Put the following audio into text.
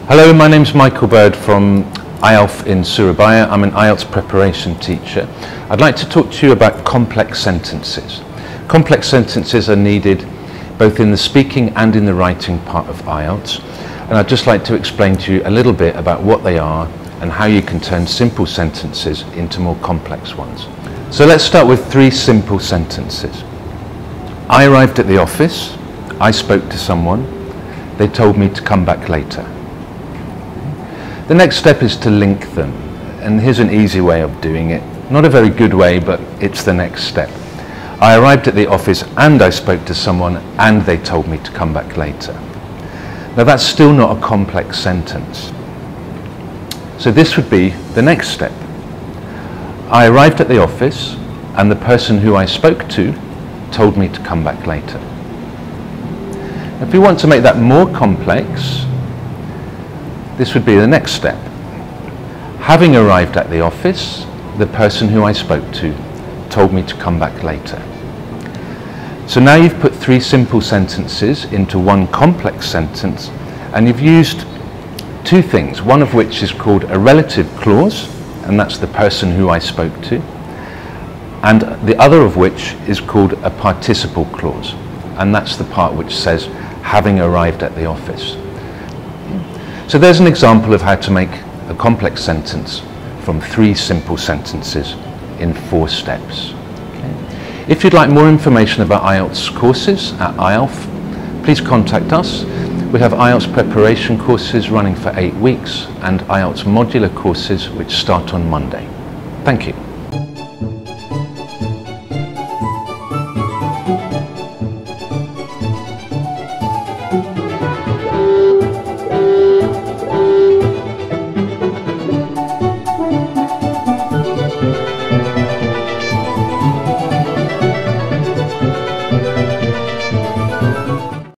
Hello, my name's Michael Bird from IALF in Surabaya. I'm an IELTS preparation teacher. I'd like to talk to you about complex sentences. Complex sentences are needed both in the speaking and in the writing part of IELTS. And I'd just like to explain to you a little bit about what they are and how you can turn simple sentences into more complex ones. So let's start with 3 simple sentences. I arrived at the office, I spoke to someone, they told me to come back later. The next step is to link them, and here's an easy way of doing it. Not a very good way, but it's the next step. I arrived at the office and I spoke to someone and they told me to come back later. Now that's still not a complex sentence. So this would be the next step. I arrived at the office and the person who I spoke to told me to come back later. If we want to make that more complex, this would be the next step. Having arrived at the office, the person who I spoke to told me to come back later. So now you've put 3 simple sentences into one complex sentence, and you've used 2 things, one of which is called a relative clause, and that's the person who I spoke to, and the other of which is called a participle clause, and that's the part which says having arrived at the office. So there's an example of how to make a complex sentence from 3 simple sentences in 4 steps. Okay. If you'd like more information about IELTS courses at IALF, please contact us. We have IELTS preparation courses running for 8 weeks and IELTS modular courses which start on Monday. Thank you.